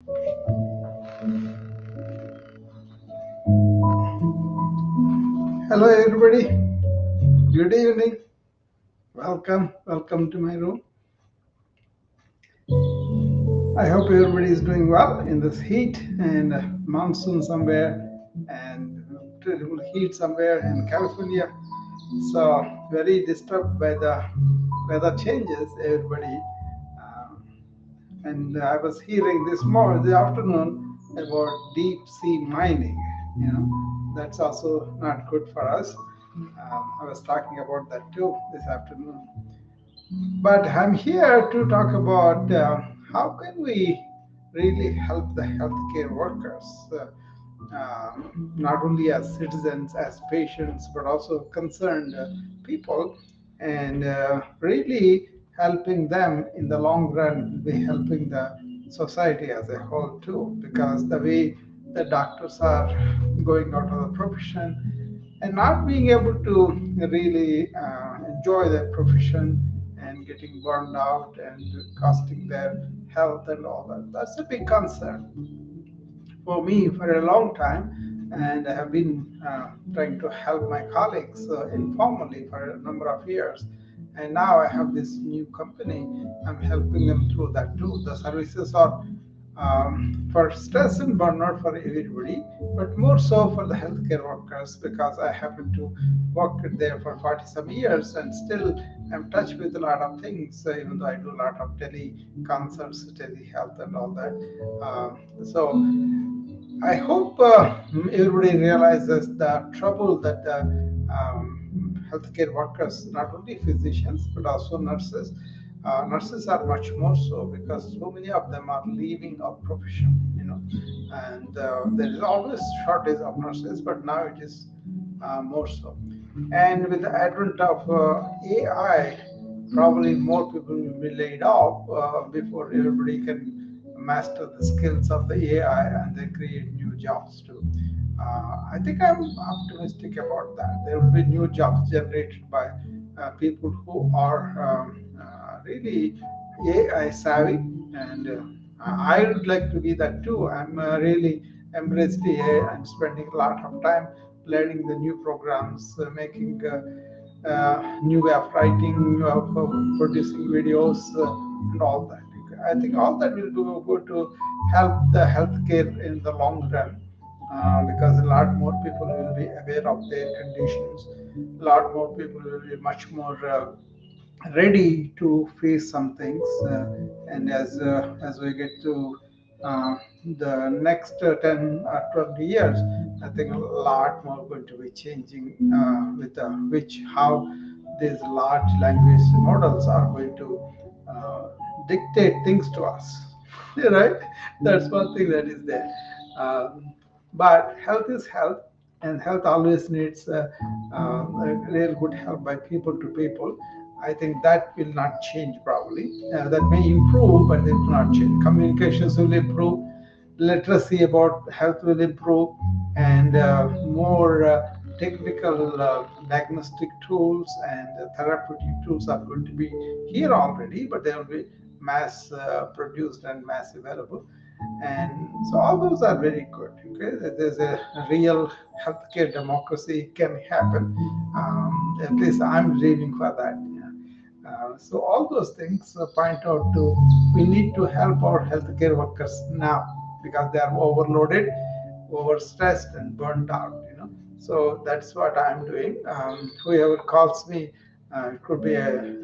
Hello, everybody. Good evening. Welcome to my room. I hope everybody is doing well in this heat and monsoon somewhere and terrible heat somewhere in California. So, very disturbed by the weather changes, everybody. Um, and I was hearing this morning, the afternoon, about deep sea mining. That's also not good for us. I was talking about that too this afternoon. But I'm here to talk about how can we really help the healthcare workers, not only as citizens, as patients, but also concerned people, and really helping them in the long run will be helping the society as a whole too, because the way the doctors are going out of the profession and not being able to really enjoy their profession and getting burned out and costing their health and all that. That's a big concern for me for a long time, and I have been trying to help my colleagues informally for a number of years. And now I have this new company. I'm helping them through that too. The services are for stress and burnout for everybody, but more so for the healthcare workers because I happen to work there for 40 some years and still I'm in touch with a lot of things, even though I do a lot of teleconsults, telehealth, and all that. So I hope everybody realizes the trouble that healthcare workers, not only physicians but also nurses. Nurses are much more so because so many of them are leaving our profession, and there is always shortage of nurses, but now it is more so. And with the advent of AI, probably more people will be laid off before everybody can master the skills of the AI and they create new jobs too. I think I'm optimistic about that. There will be new jobs generated by people who are really AI savvy, and I would like to be that too. I'm really embraced AI. I'm spending a lot of time learning the new programs, making new way of writing, of producing videos, and all that. I think all that will do go to help the healthcare in the long run, because a lot more people will be aware of their conditions. A lot more people will be much more ready to face some things, and as we get to the next 10 or 20 years, I think a lot more going to be changing with which how these large language models are going to dictate things to us. Right? That's one thing that is there. But health is health, and health always needs real good help by people to people. I think that will not change probably. That may improve, but it will not change. Communications will improve, literacy about health will improve, and more technical diagnostic tools and therapeutic tools are going to be here already, but they will be mass produced and mass available. And so all those are very good. Okay, there's a real healthcare democracy can happen. At least I'm dreaming for that. Yeah. So all those things point out to we need to help our healthcare workers now because they are overloaded, overstressed, and burnt out. So that's what I'm doing. Whoever calls me, it could be a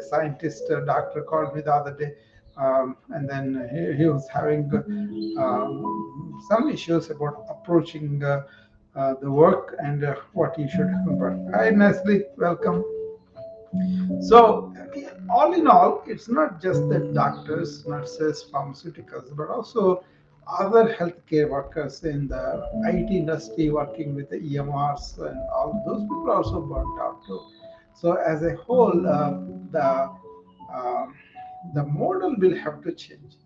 scientist, a doctor called me the other day, and then he was having some issues about approaching the work and what he should do. But I nicely welcome. So, all in all, it's not just the doctors, nurses, pharmaceuticals, but also other healthcare workers in the IT industry working with the EMRs, and all those people are also burnt out too. So, as a whole, um, the model will have to change.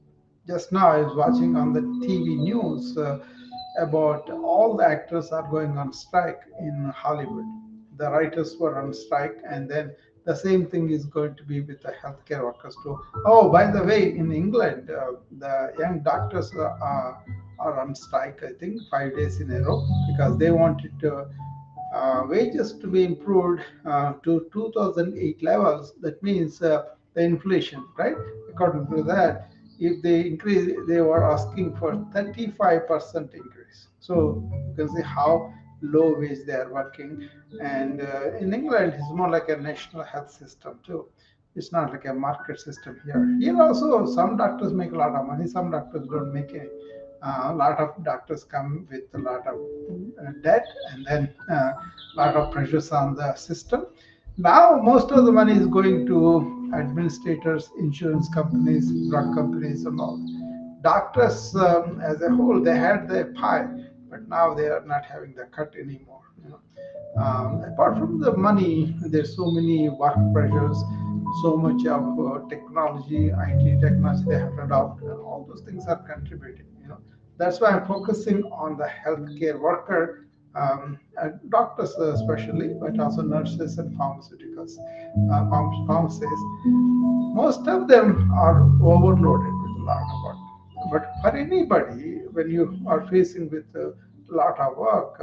Just now, I was watching on the TV news about all the actors are going on strike in Hollywood. The writers were on strike, and then The same thing is going to be with the healthcare workers too. Oh, by the way, in England, the young doctors are on strike, I think, 5 days in a row because they wanted wages to be improved to 2008 levels. That means the inflation, right? According to that, if they increase, they were asking for 35% increase. So you can see how low wage they are working. And in England, it's more like a national health system too. It's not like a market system here. Here also, some doctors make a lot of money. Some doctors don't make any. A lot of doctors come with a lot of debt, and then a lot of pressures on the system. Now, most of the money is going to administrators, insurance companies, drug companies, and all. Doctors, as a whole, they had their pie, but now they are not having the cut anymore. Apart from the money, there's so many work pressures, so much of technology, IT technology they have to adopt, and all those things are contributing. That's why I'm focusing on the healthcare worker, doctors especially, but also nurses and pharmaceuticals, pharmacists. Most of them are overloaded with a lot of work. But for anybody, when you are facing with a lot of work,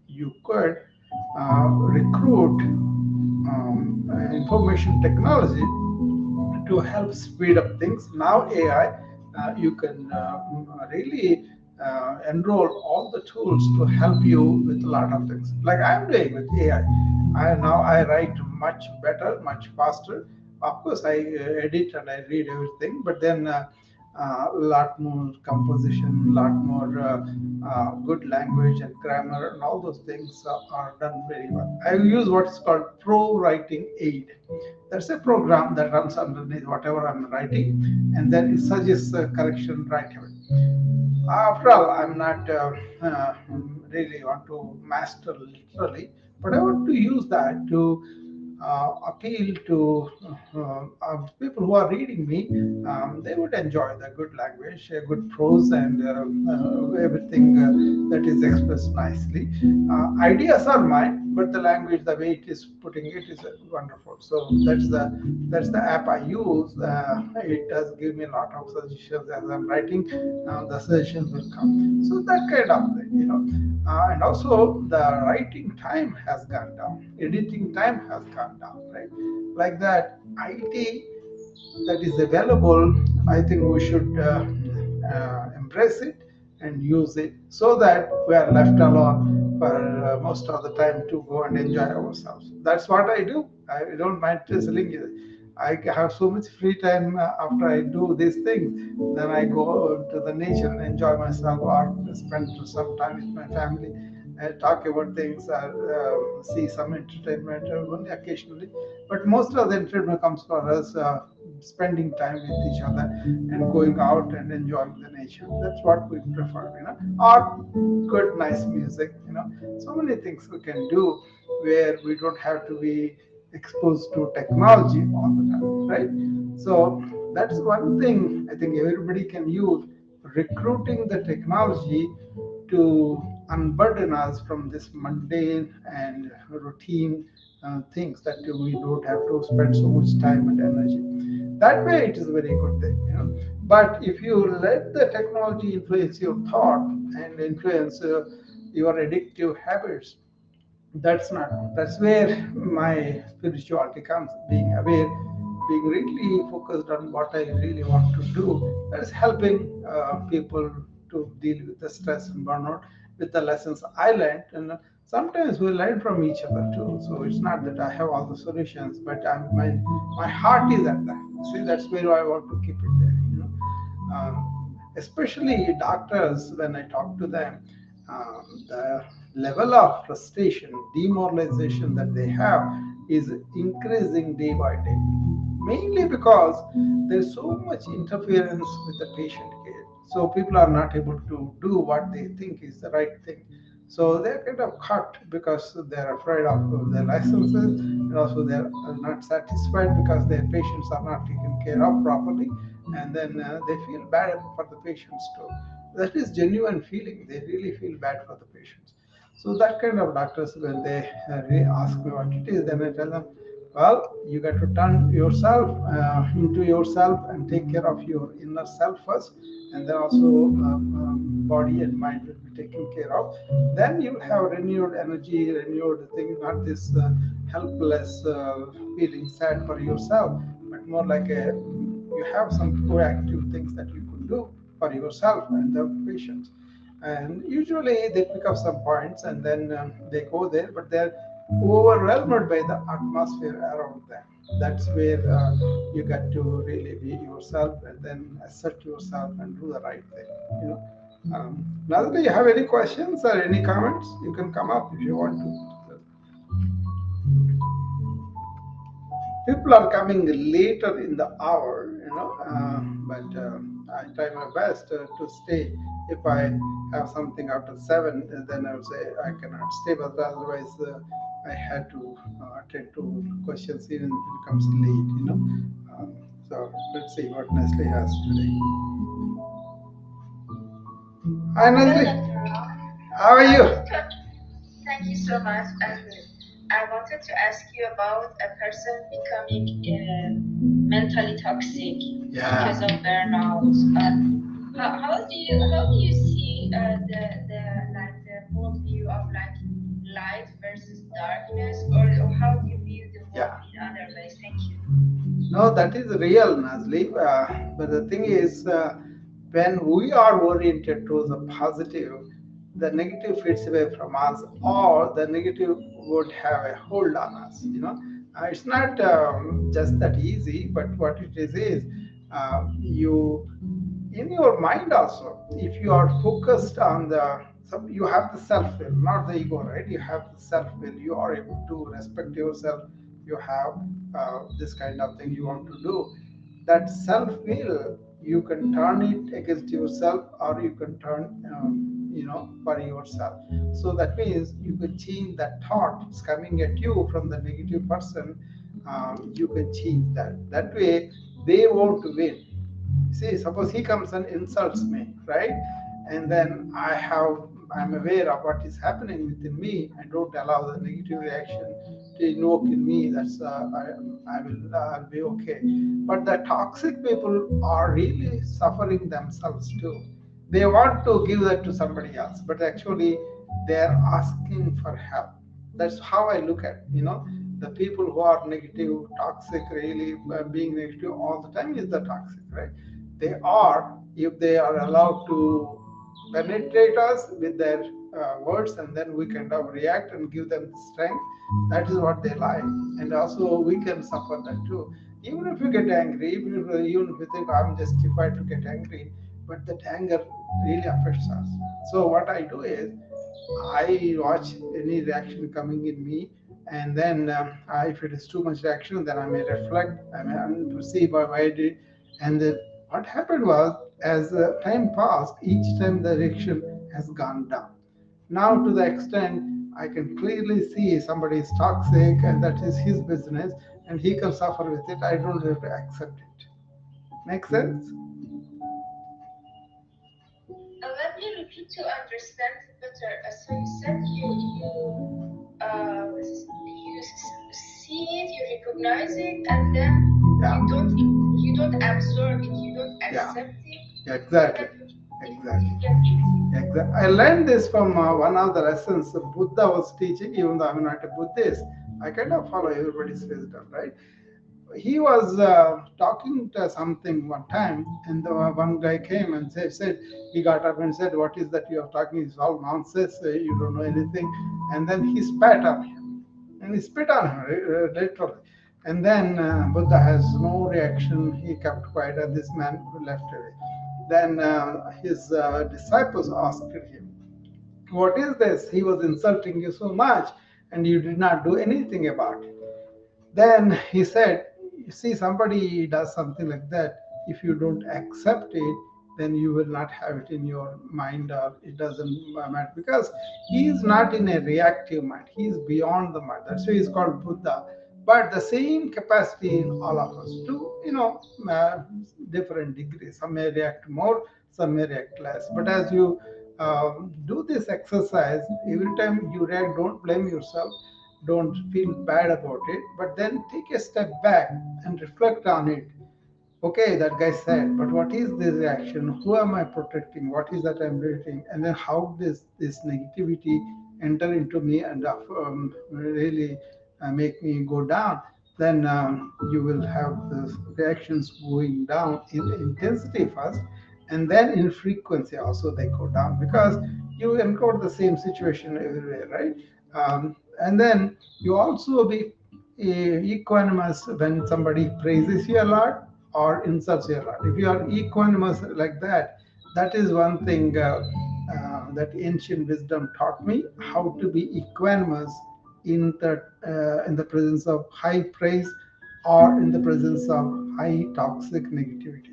you could recruit information technology to help speed up things. Now AI, you can really enroll all the tools to help you with a lot of things. Like I'm doing with AI. Now I write much better, much faster. Of course, I edit and I read everything, but then a lot more composition, a lot more good language and grammar, and all those things are done very well. I use what's called Pro Writing Aid. That's a program that runs underneath whatever I'm writing, and then it suggests correction right away. After all, I'm not uh, really want to master literally, but I want to use that to appeal to people who are reading me. They would enjoy the good language, good prose, and everything that is expressed nicely. Ideas are mine, but the language, the way it is putting it, is wonderful. So that's the app I use. It does give me a lot of suggestions as I'm writing. The suggestions will come. So that kind of thing. And also the writing time has gone down, editing time has gone down, right? Like that, IT that is available, I think we should embrace it and use it so that we are left alone for most of the time to go and enjoy ourselves. That's what I do. I don't mind telling you. I have so much free time after I do these things. Then I go to the nature and enjoy myself, or spend some time with my family, talk about things, see some entertainment only occasionally. But most of the entertainment comes for us spending time with each other and going out and enjoying the nature. That's what we prefer. Or good, nice music. So many things we can do where we don't have to be exposed to technology all the time, right? So that's one thing I think everybody can use, recruiting the technology to unburden us from this mundane and routine things that we don't have to spend so much time and energy. That way, it is a very good thing. But if you let the technology influence your thought and influence your addictive habits, that's not good. That's where my spirituality comes, being aware, being really focused on what I really want to do. That's helping people to deal with the stress and burnout with the lessons I learned. And sometimes we learn from each other too. So it's not that I have all the solutions, but my heart is at that. See, that's where I want to keep it there. Especially doctors, when I talk to them, the level of frustration, demoralization that they have is increasing day by day. Mainly because there's so much interference with the patient care. So people are not able to do what they think is the right thing. So they're kind of cut because they're afraid of their licenses, and also they're not satisfied because their patients are not taken care of properly, and then they feel bad for the patients too. That is genuine feeling. They really feel bad for the patients. So that kind of doctors, when they ask me what it is, then I tell them, Well, you got to turn yourself into yourself and take care of your inner self first, and then also body and mind will be taken care of. Then you'll have renewed energy, renewed thing, not this helpless feeling sad for yourself, but more like a you have some proactive things that you could do for yourself and the patients. And usually they pick up some points and then they go there, but they're overwhelmed by the atmosphere around them. That's where you get to really be yourself and then assert yourself and do the right thing. You know. Now, do you have any questions or any comments? You can come up if you want to. People are coming later in the hour, but I try my best to stay. If I have something after 7, then I would say I cannot stay, but otherwise I had to attend to questions even if it comes late. So let's see what Nestle has today. Hi Hello, Nestle, Dr. Ram. how are I you? wanted to thank you so much, and I wanted to ask you about a person becoming mentally toxic because Yeah. of burnout. How do you see the like the worldview of like light versus darkness, or how do you view the world Yeah. in other ways? Thank you. No, that is real, Nazli. But the thing is, when we are oriented towards the positive, the negative fades away from us, or the negative would have a hold on us. It's not just that easy. But what it is you in your mind also. If you are focused on you have the self will, not the ego, right? You have the self will. You are able to respect yourself. You have this kind of thing you want to do. That self will, you can turn it against yourself, or you can turn for yourself. So that means you can change that thought. It's coming at you from the negative person. You can change that way. They won't win. See, suppose he comes and insults me, right? And then I'm aware of what is happening within me. I don't allow the negative reaction to invoke in me. I'll be okay. But the toxic people are really suffering themselves too. They want to give that to somebody else, but actually they're asking for help. That's how I look at the people who are negative, toxic, really being negative all the time is the toxic, right? They are, if they are allowed to penetrate us with their words, and then we kind of react and give them the strength. That is what they like, and also we can suffer that too. Even if you get angry, even if you think I'm justified to get angry, but that anger really affects us. So what I do is I watch any reaction coming in me, and then if it is too much reaction, then I may reflect. I may perceive why I did, and then what happened was, as time passed, each time the reaction has gone down. Now, to the extent I can clearly see somebody is toxic, and that is his business, and he can suffer with it. I don't have to accept it. Make sense? Let me repeat to understand better. So you said see it, you recognize it, and then you Yeah. don't you don't absorb it, you don't Yeah. accept it, but Exactly. then you Exactly. get it. Exactly. I learned this from one of the lessons Buddha was teaching, even though I'm not a Buddhist. I kind of follow everybody's wisdom, right? He was talking to something one time, and one guy came and said, he got up and said, "What is that you are talking? It's all nonsense. You don't know anything." And then he spat on him, and he spit on him literally. And then Buddha has no reaction. He kept quiet, and this man left away. Then his disciples asked him, "What is this? He was insulting you so much, and you did not do anything about it." Then he said, "You see, somebody does something like that. If you don't accept it, then you will not have it in your mind, or it doesn't matter, because he is not in a reactive mind. He is beyond the mind. That's why he's called Buddha. But the same capacity in all of us to, different degrees. Some may react more, some may react less. But as you do this exercise, every time you react, don't blame yourself. don't feel bad about it, but then take a step back and reflect on it. Okay, that guy said, but what is this reaction? Who am I protecting? What is that I'm doing? And then how this negativity enter into me and really make me go down? Then you will have the reactions going down in intensity first, and then in frequency also they go down because you encounter the same situation everywhere, right? And then you also be equanimous when somebody praises you a lot or insults you a lot. If you are equanimous like that, that is one thing that ancient wisdom taught me how to be equanimous in the presence of high praise or in the presence of high toxic negativity.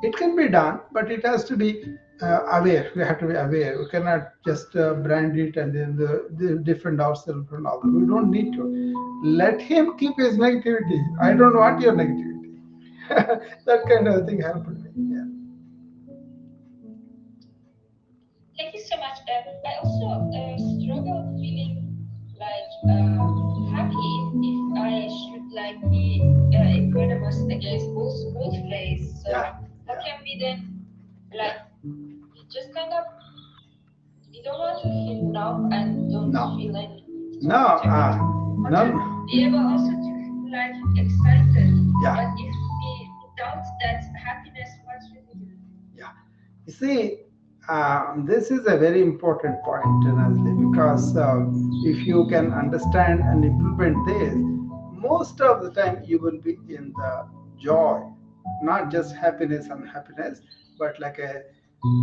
It can be done, but it has to be aware. We have to be aware. We cannot just brand it and then defend ourselves from all that. We don't need to. Let him keep his negativity. I don't want your negativity. That kind of thing happened to me. Yeah. Thank you so much. I also struggle feeling like happy if I should like be equanimous against both ways. So Yeah. how Yeah. can we then Yeah. like you just kind of you don't want to feel numb and don't No. feel any No. discomfort. How to None. be able also to feel like excited, but Yeah. if we doubt that happiness, what should we do? Yeah. You see, this is a very important point, Nazli, because if you can understand and implement this, most of the time you will be in the joy, not just happiness and happiness, but like a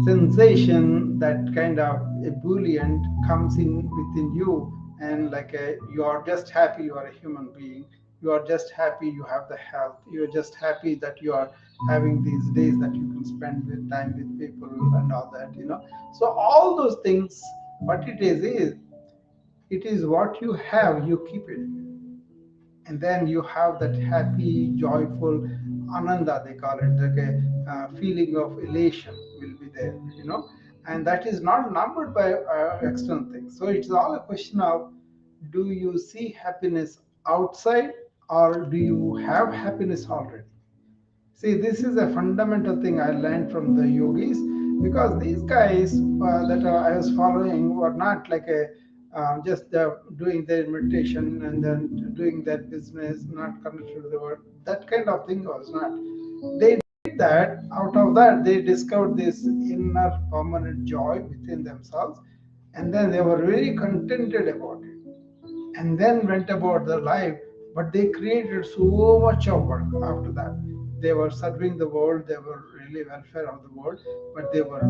sensation that kind of ebullient comes in within you, and like you are just happy you are a human being, you are just happy you have the health, you are just happy that you are having these days that you can spend with time with people and all that, so all those things, what it is it is what you have, you keep it, and then you have that happy, joyful ananda, they call it, like a feeling of elation will be there, and that is not numbered by external things. So it's all a question of, do you see happiness outside or do you have happiness already? See, this is a fundamental thing I learned from the yogis, because these guys that I was following were not like a just doing their meditation and then doing their business, not connected to the world. That kind of thing was not. They did that. Out of that, they discovered this inner permanent joy within themselves, and then they were very contented about it, and then went about their life. But they created so much of work after that. They were serving the world, they were really welfare of the world, but they were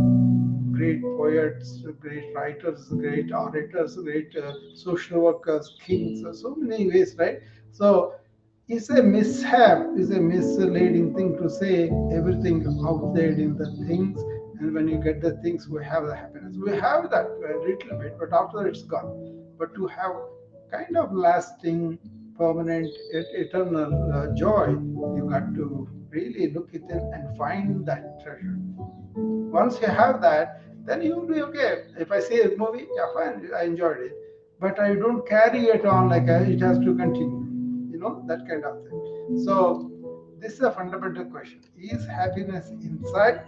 great poets, great writers, great orators, great social workers, kings, so many ways, right? So it's a mishap, it's a misleading thing to say everything outside in the things, and when you get the things, we have the happiness. We have that a little bit, but after it's gone. But to have kind of lasting, permanent, eternal joy, you got to really look within and find that treasure. Once you have that, then you'll be okay. If I see a movie, yeah, fine, I enjoyed it, but I don't carry it on like it has to continue. That kind of thing. So this is a fundamental question: is happiness inside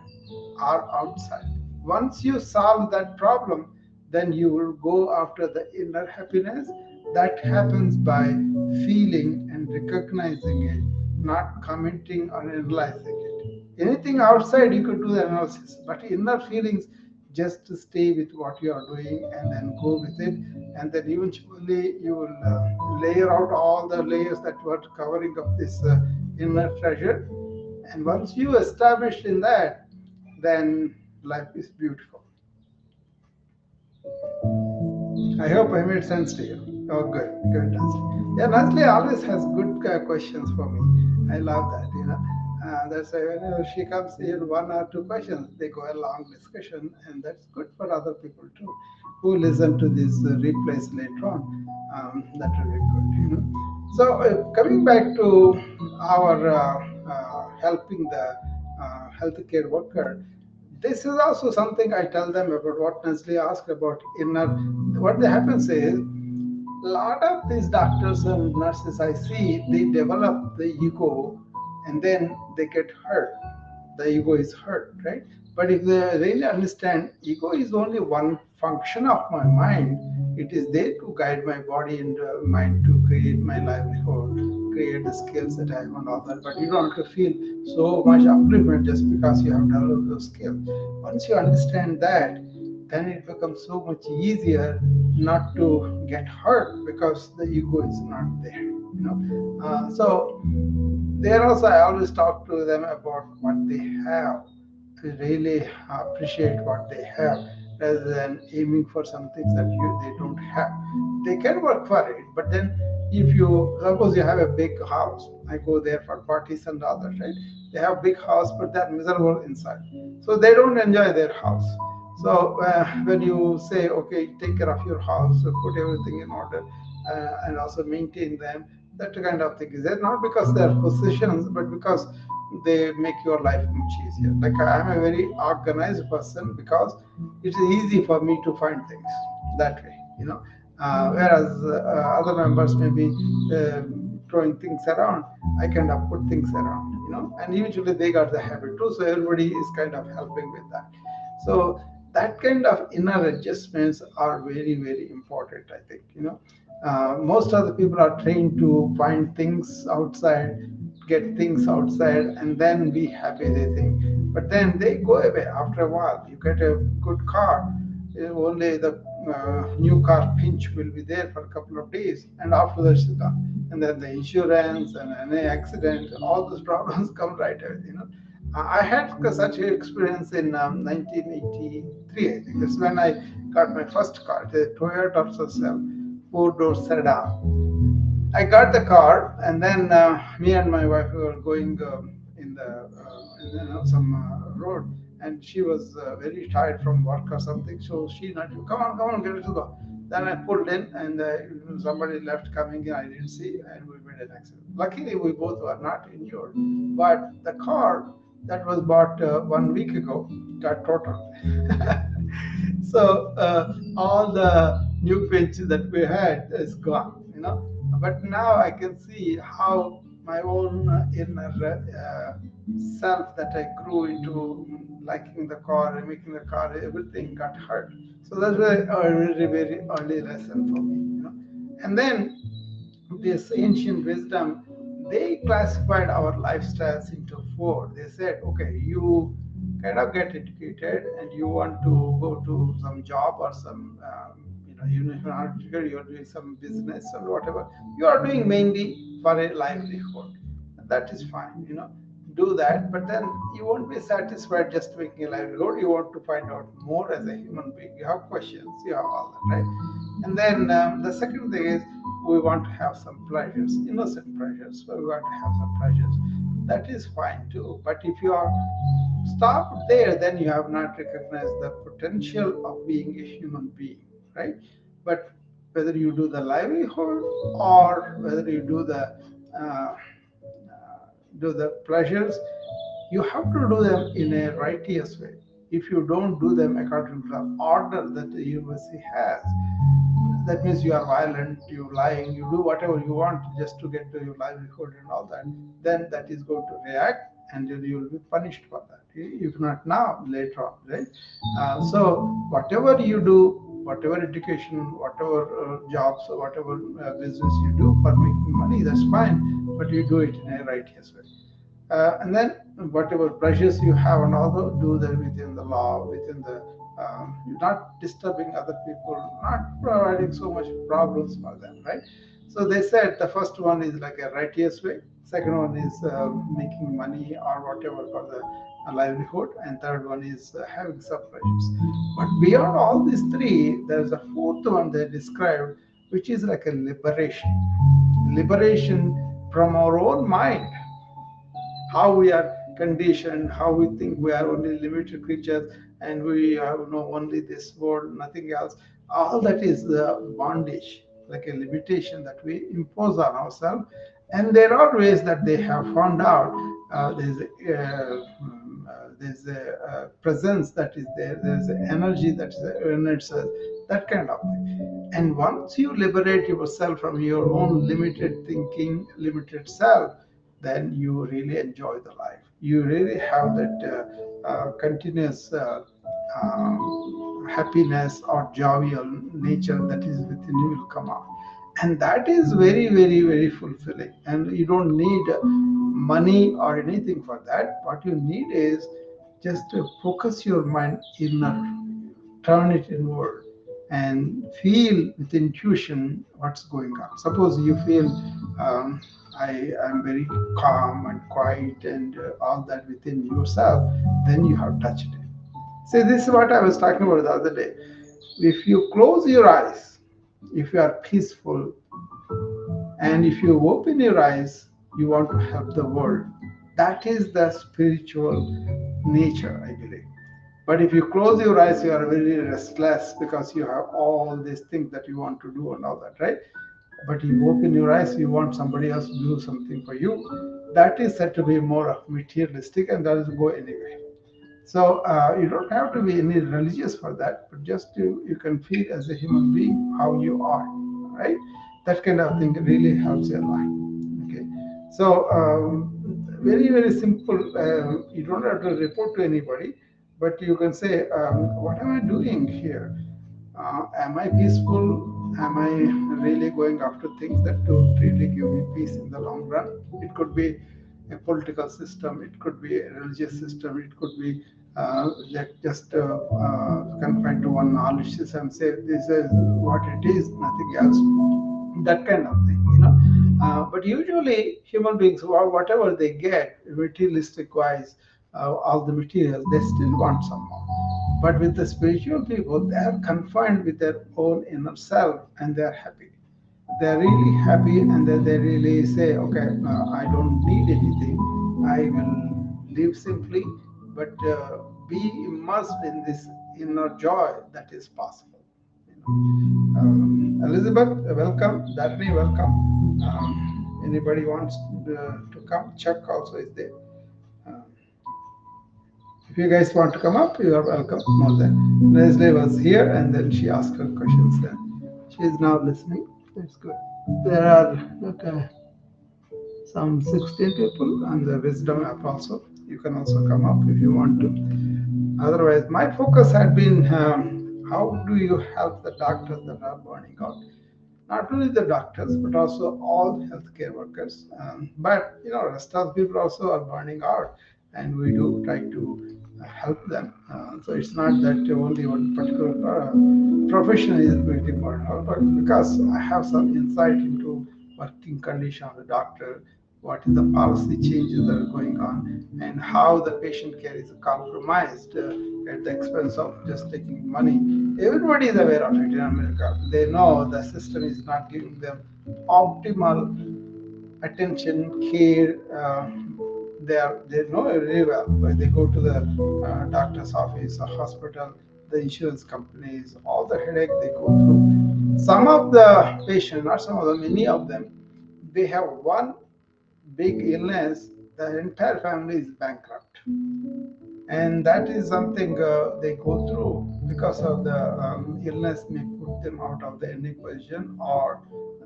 or outside? Once you solve that problem, then you will go after the inner happiness. That happens by feeling and recognizing it, not commenting or analyzing it. Anything outside, you could do the analysis, but inner feelings, just to stay with what you are doing and then go with it, and then eventually you will layer out all the layers that were covering up this inner treasure. And once you established in that, then life is beautiful. I hope I made sense to you. Oh, good, good, Nasli. Yeah, Nasli always has good questions for me. I love that. That's why whenever she comes here, one or two questions, they go a long discussion, and that's good for other people too, who listen to these replays later on. That will be good. So, coming back to our helping the healthcare worker, this is also something I tell them about what Nestle asked about inner. What happens is a lot of these doctors and nurses I see, they develop the ego and then they get hurt. The ego is hurt, right? But if they really understand, ego is only one function of my mind. It is there to guide my body and mind to create my livelihood, create the skills that I have and all that. But you don't have to feel so much upliftment just because you have developed those skills. Once you understand that, then it becomes so much easier not to get hurt because the ego is not there. So there also I always talk to them about what they have, to really appreciate what they have rather than aiming for some things that they don't have. They can work for it, but then if you suppose you have a big house, I go there for parties and others, right? They have big house, but they're miserable inside, so they don't enjoy their house. So when you say, okay, take care of your house, put everything in order, and also maintain them, that kind of thing is there not because they're possessions, but because they make your life much easier. Like I'm a very organized person because it's easy for me to find things that way. Whereas other members may be throwing things around, I kind of put things around. And usually they got the habit too, so everybody is kind of helping with that. So that kind of inner adjustments are very, very important, I think. Most of the people are trained to find things outside, get things outside, and then be happy, they think. But then they go away after a while. You get a good car, only the new car pinch will be there for a couple of days, and after that it's gone. And then the insurance and any accident, all those problems come right away. I had such an experience in 1983, I think. That's when I got my first car, the Toyota Tercel, four-door sedan. I got the car, and then me and my wife were going in some road, and she was very tired from work or something. So she nudged me, come on, get it to go. Then I pulled in, and somebody left coming in. I didn't see, and we made an accident. Luckily, we both were not injured, but the car that was bought 1 week ago got totaled. So all the new pitch that we had is gone. But now I can see how my own inner self that I grew into liking the car and making the car, everything got hurt. So that's a very, very early lesson for me. And then this ancient wisdom, they classified our lifestyles into four. They said, okay, you kind of get educated and you want to go to some job or some, even if you're not educated, you're doing some business or whatever. You are doing mainly for a livelihood. That is fine. Do that, but then you won't be satisfied just making a livelihood. You want to find out more as a human being. You have questions, you have all that, right? And then the second thing is we want to have some pleasures, innocent pleasures. So we want to have some pleasures. That is fine too. But if you are stopped there, then you have not recognized the potential of being a human being, right? But whether you do the livelihood or whether you do the pleasures, you have to do them in a righteous way. If you don't do them according to the order that the university has, that means you are violent, you lying, you do whatever you want just to get to your livelihood and all that, then that is going to react and then you will be punished for that. If not now, later on, right? So whatever you do, whatever education, whatever jobs, or whatever business you do for making money, that's fine, but you do it in a righteous way. And then whatever pleasures you have and all that, do them within the law, within the not disturbing other people, not providing so much problems for them, right? So they said the first one is like a righteous way, second one is making money or whatever for the livelihood, and third one is having some pleasures. But beyond all these three, there's a fourth one they described, which is like a liberation from our own mind, how we are conditioned, how we think we are only limited creatures and we have only this world, nothing else. All that is the bondage, like a limitation that we impose on ourselves. And there are ways that they have found out. there's a presence that is there, there's an energy that's there in itself, that kind of thing. And once you liberate yourself from your own limited thinking, limited self, then you really enjoy the life. You really have that continuous happiness or jovial nature that is within you will come out, and that is very, very, very fulfilling. And you don't need money or anything for that. What you need is just to focus your mind inner, turn it inward, and feel with intuition what's going on. Suppose you feel I am very calm and quiet and all that within yourself, then you have touched it. See, this is what I was talking about the other day. If you close your eyes, if you are peaceful, and if you open your eyes, you want to help the world. That is the spiritual nature, I believe. But if you close your eyes, you are very restless because you have all these things that you want to do and all that, right? But you open your eyes, you want somebody else to do something for you. That is said to be more of materialistic, and that will go anyway. So you don't have to be any religious for that, but just you can feel as a human being how you are, right? That kind of thing really helps a lot. Okay, so very, very simple. You don't have to report to anybody, but you can say, "What am I doing here? Am I peaceful? Am I really going after things that don't really give me peace in the long run?" It could be a political system, it could be a religious system, it could be just confined to one knowledge system. Say this is what it is, nothing else. That kind of thing, you know. But usually, human beings, whatever they get, materialistic wise, all the materials, they still want some more. But with the spiritual people, they are confined with their own inner self, and they are happy. They are really happy, and then they really say, "Okay, I don't need anything. I will live simply, but be immersed in this inner joy that is possible." You know. Elizabeth, welcome. Dharani, welcome. Anybody wants to come? Chuck also is there. Um, if you guys want to come up, you are welcome. More than Leslie was here, and then she asked her questions. Then she is now listening. That's good. There are okay, some 16 people on the Wisdom app also. You can also come up if you want to. Otherwise, my focus had been how do you help the doctors that are burning out? Not only the doctors, but also all healthcare workers. But you know, rest of the people also are burning out, and we do try to help them. So it's not that only one particular profession is getting burned out, but because I have some insight into working condition of the doctor, what is the policy changes that are going on, and how the patient care is compromised at the expense of just taking money. Everybody is aware of it in America. They know the system is not giving them optimal attention, care. They know it really well. When they go to the doctor's office or hospital, the insurance companies, all the headache they go through. Some of the patients, not some of them, many of them, they have one big illness, the entire family is bankrupt. And that is something they go through because of the illness may put them out of the earning position, or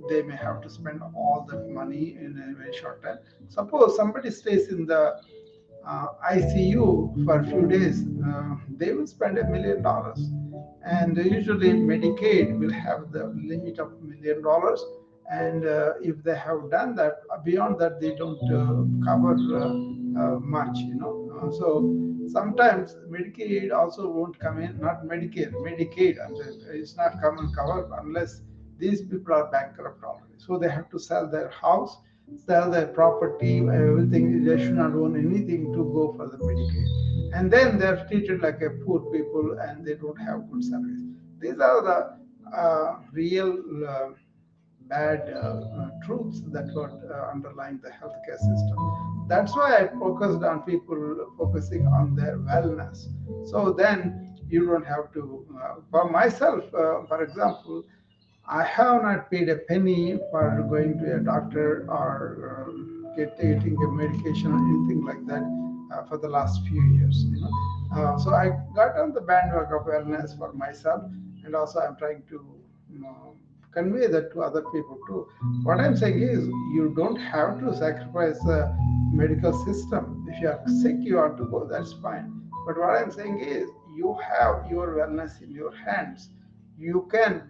they may have to spend all that money in a very short time. Suppose somebody stays in the ICU for a few days, they will spend $1 million. And usually Medicaid will have the limit of $1 million. And if they have done that, beyond that, they don't cover much, you know. So sometimes Medicaid also won't come in, not Medicare, Medicaid, I'm saying, it's not come and cover unless these people are bankrupt already. So they have to sell their house, sell their property, everything. They should not own anything to go for the Medicaid. And then they're treated like a poor people and they don't have good service. These are the real bad truths that were underlying the healthcare system. That's why I focused on people focusing on their wellness. So then you don't have to, for myself, for example, I have not paid a penny for going to a doctor or getting a medication or anything like that. for the last few years. So I got on the bandwagon of wellness for myself, and also I'm trying to you know, convey that to other people too. What I'm saying is, you don't have to sacrifice the medical system. If you are sick, you have to go. That's fine. But what I'm saying is, you have your wellness in your hands. You can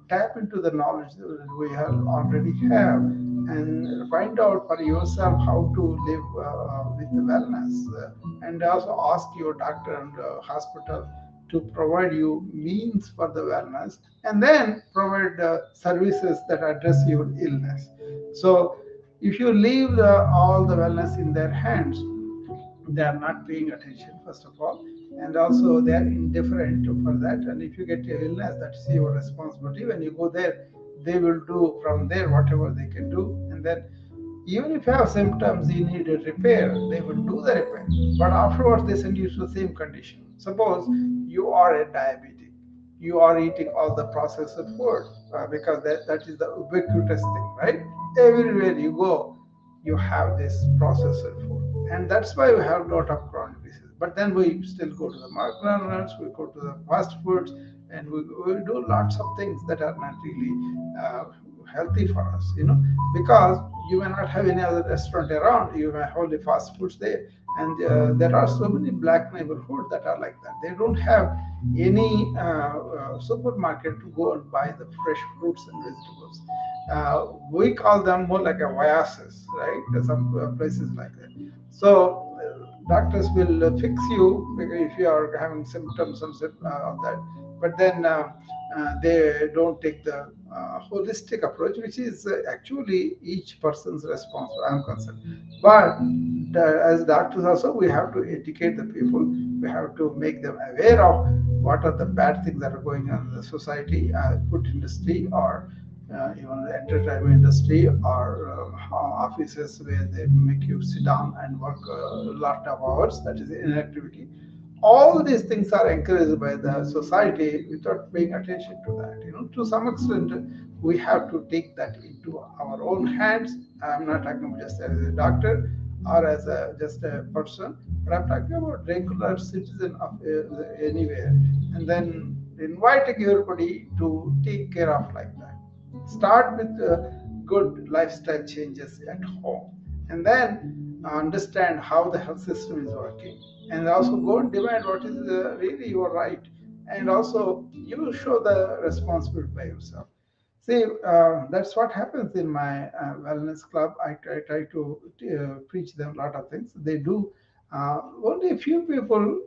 tap into the knowledge that we have already have and find out for yourself how to live with the wellness, and also ask your doctor and hospital to provide you means for the wellness, and then provide services that address your illness. So if you leave all the wellness in their hands, they are not paying attention, first of all, and also they are indifferent for that. And if you get an illness, that's your responsibility. When you go there, they will do from there whatever they can do, and then even if you have symptoms, you need a repair, they will do the repair. But afterwards, they send you to the same condition. Suppose you are a diabetic, you are eating all the processed food, because that is the ubiquitous thing, right? Everywhere you go, you have this processed food. And that's why we have a lot of chronic disease. But then we still go to the McDonald's, we go to the fast foods, and we do lots of things that are not really healthy for us, because you may not have any other restaurant around, you may have only fast foods there. And there are so many black neighborhoods that are like that. They don't have any supermarket to go and buy the fresh fruits and vegetables. We call them more like a oasis, right? There's some places like that. So doctors will fix you if you are having symptoms of that, but then they don't take the holistic approach, which is actually each person's response. I'm concerned, but as doctors also, we have to educate the people. We have to make them aware of what are the bad things that are going on in the society, food industry, or even the entertainment industry, or offices where they make you sit down and work a lot of hours. That is inactivity. All these things are encouraged by the society without paying attention to that. To some extent, we have to take that into our own hands. I'm not talking about just as a doctor or as just a person, but I'm talking about regular citizen of anywhere, and then inviting everybody to take care of like that. Start with good lifestyle changes at home, and then understand how the health system is working, and also go and demand what is really your right, and also you show the responsibility by yourself. See, that's what happens in my wellness club. I try to preach them a lot of things. They do. Only a few people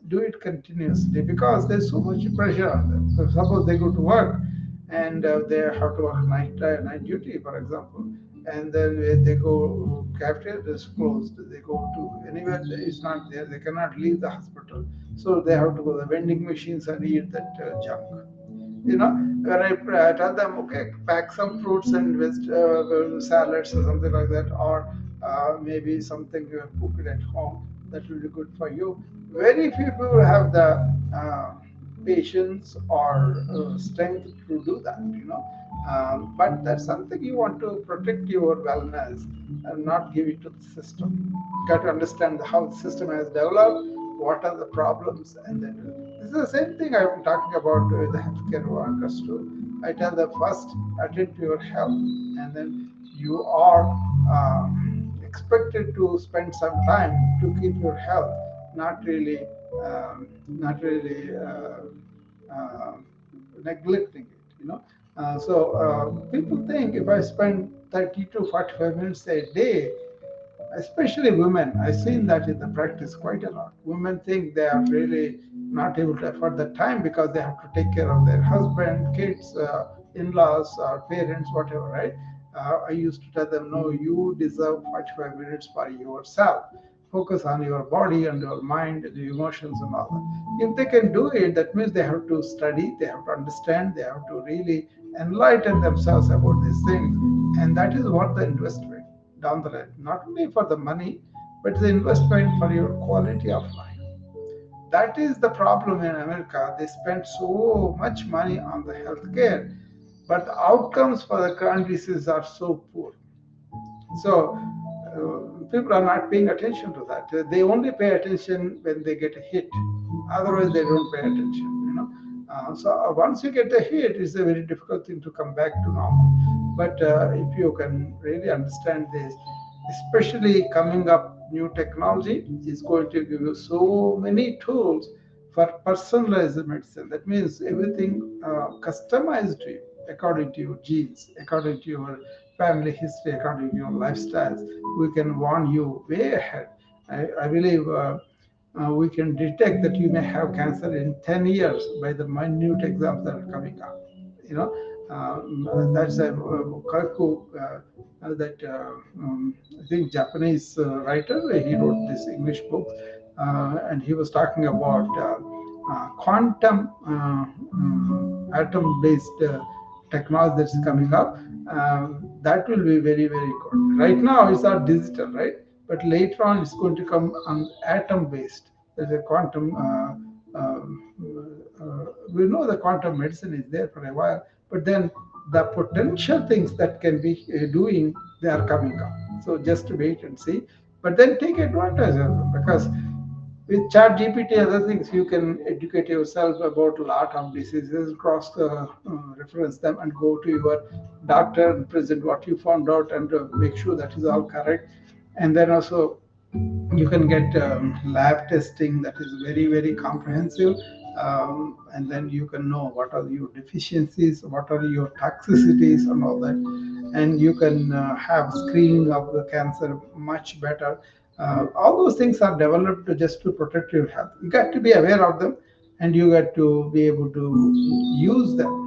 do it continuously because there's so much pressure on them. So suppose they go to work and they have to work night duty, for example, and then they go cafeteria is closed. They go to anywhere it's not there. They cannot leave the hospital, so they have to go to the vending machines and eat that junk. When I tell them, okay, pack some fruits and salads or something like that, or maybe something you have cooked at home that will be good for you. Very few people have the patience or strength to do that. But that's something you want to protect your wellness and not give it to the system. You got to understand how the system has developed, what are the problems, and then this is the same thing I'm talking about with the healthcare workers too. I tell them first attend to your health, and then you are expected to spend some time to keep your health, not really, not really neglecting it. So people think if I spend 30 to 45 minutes a day, especially women, I've seen that in the practice quite a lot. Women think they are really not able to afford the time because they have to take care of their husband, kids, in-laws, or parents, whatever, right? I used to tell them, no, you deserve 45 minutes for yourself. Focus on your body and your mind and your emotions and all that. If they can do it, that means they have to study, they have to understand, they have to really enlighten themselves about these things. And that is what the investment down the line, not only for the money, but the investment for your quality of life. That is the problem in America. They spend so much money on the healthcare, but the outcomes for the chronic diseases are so poor. So people are not paying attention to that. They only pay attention when they get hit. Otherwise, they don't pay attention. So once you get the hit, it's a very difficult thing to come back to normal. But if you can really understand this, especially coming up new technology is going to give you so many tools for personalized medicine. That means everything customized to you according to your genes, according to your family history, according to your lifestyles. We can warn you way ahead. I believe we can detect that you may have cancer in 10 years by the minute exams that are coming up. You know, that's a Kaku, that I think Japanese writer. He wrote this English book, and he was talking about quantum atom-based technology that's coming up. That will be very, very good. Right now, it's all digital, right? But later on, it's going to come on atom-based. There's a quantum. We know the quantum medicine is there for a while, but then the potential things that can be doing, they are coming up. So just wait and see, but then take advantage of them, because with chat gpt other things you can educate yourself about a lot of diseases, cross reference them and go to your doctor and present what you found out, and make sure that is all correct. And then also you can get lab testing that is very, very comprehensive. And then you can know what are your deficiencies, what are your toxicities and all that. And you can have screening of the cancer much better. All those things are developed just to protect your health. You got to be aware of them, and you got to be able to use them.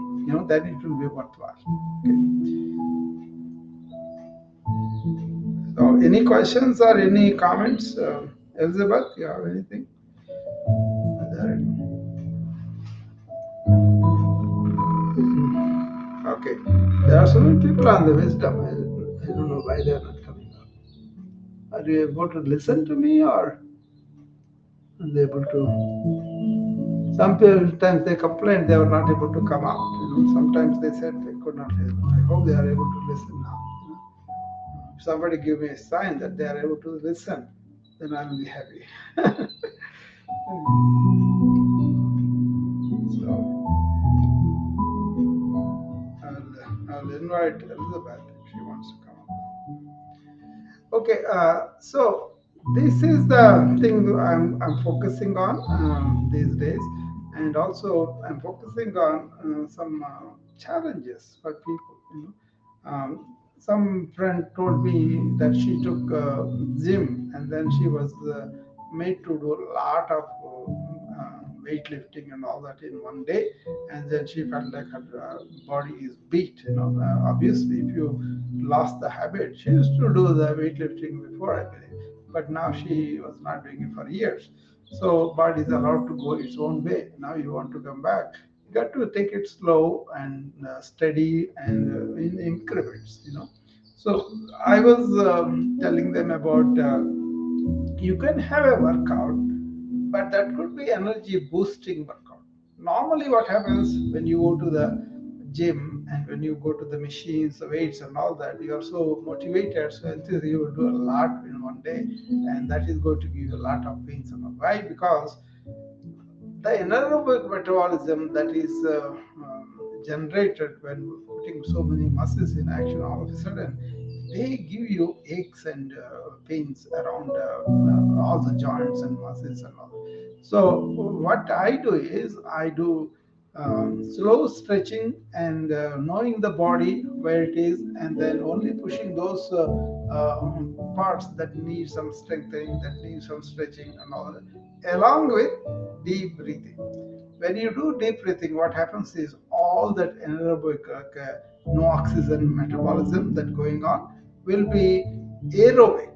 Then it will be worthwhile. Okay. So, any questions or any comments? Elizabeth, you have anything? Okay. There are so many people on the wisdom. I don't know why they are not coming up. Are you able to listen to me, or are they able to? Some people, times they complain they were not able to come out. Sometimes they said they could not listen. I hope they are able to listen now. If somebody give me a sign that they are able to listen, then I will be happy. So I'll invite Elizabeth if she wants to come up. Okay, so this is the thing I'm focusing on these days, and also I'm focusing on some challenges for people. Some friend told me that she took gym, and then she was made to do a lot of weightlifting and all that in one day, and then she felt like her body is beat. Obviously, if you lost the habit, she used to do the weightlifting before, I believe, but now she was not doing it for years. So body is allowed to go its own way. Now you want to come back, you got to take it slow and steady and in increments. So I was telling them about you can have a workout, but that could be energy boosting workout. Normally, what happens when you go to the gym and when you go to the machines, the weights, and all that, you are so motivated, so enthusiastic, you will do a lot in one day, and that is going to give you a lot of pains and all. Why? Because the anaerobic metabolism that is generated when putting so many muscles in action, all of a sudden they give you aches and pains around all the joints and muscles and all. So what I do is I do slow stretching and knowing the body where it is, and then only pushing those parts that need some strengthening, that need some stretching and all that, along with deep breathing. When you do deep breathing, what happens is all that anaerobic, no oxygen metabolism that going on will be aerobic.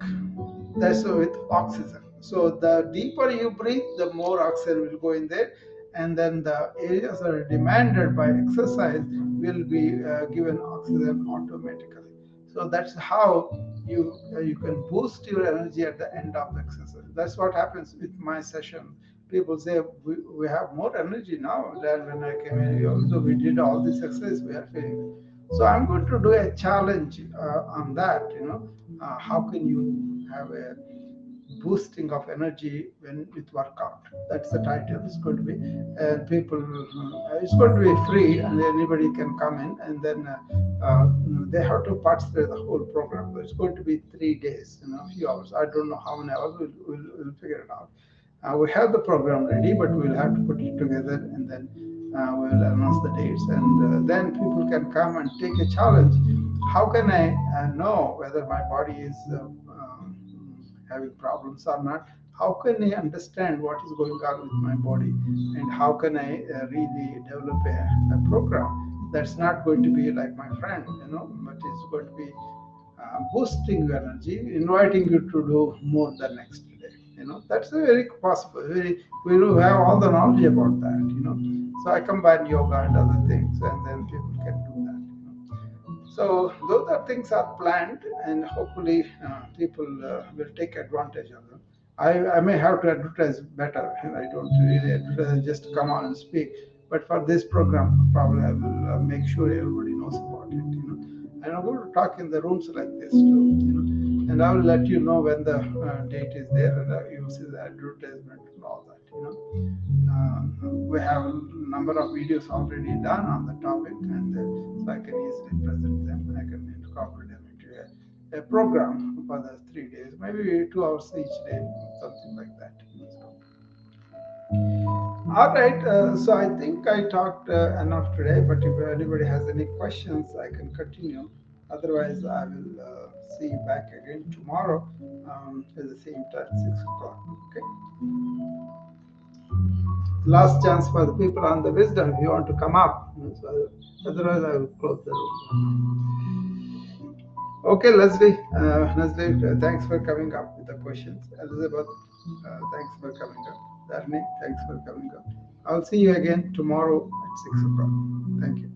That's with oxygen. So the deeper you breathe, the more oxygen will go in there, and then the areas that are demanded by exercise will be given oxygen automatically. So that's how you can boost your energy at the end of the exercise. That's what happens with my session. People say we have more energy now than when I came in. Also, we did all this exercise. We are feeling. So I'm going to do a challenge on that. how can you have a boosting of energy when with workout. That's the title. It's going to be people. It's going to be free, and anybody can come in, and then they have to participate in the whole program. But it's going to be 3 days, a few hours. I don't know how many hours. We'll figure it out. We have the program ready, but we'll have to put it together, and then we'll announce the dates, and then people can come and take a challenge. How can I know whether my body is having problems or not? How can I understand what is going on with my body, and how can I really develop a program that's not going to be like my friend, but it's going to be boosting your energy, inviting you to do more the next day. That's a very possible. We do have all the knowledge about that. So I combine yoga and other things, and then people can do that. So those are things are planned, and hopefully people will take advantage of them. I may have to advertise better, and I don't really advertise, just come on and speak. But for this program, probably I will make sure everybody knows about it. And I'm going to talk in the rooms like this too. And I will let you know when the date is there, and you will see the advertisement and all that. We have a number of videos already done on the topic, and so I can easily present them. I can incorporate them into a program for the 3 days, maybe 2 hours each day, something like that. So, all right, so I think I talked enough today, but if anybody has any questions, I can continue. Otherwise, I will see you back again tomorrow at the same time, 6 o'clock. Okay. Last chance for the people on the wisdom if you want to come up. So, otherwise, I will close the room. Okay, Leslie, thanks for coming up with the questions. Elizabeth, thanks for coming up. Darni, thanks for coming up. I'll see you again tomorrow at 6 o'clock. Thank you.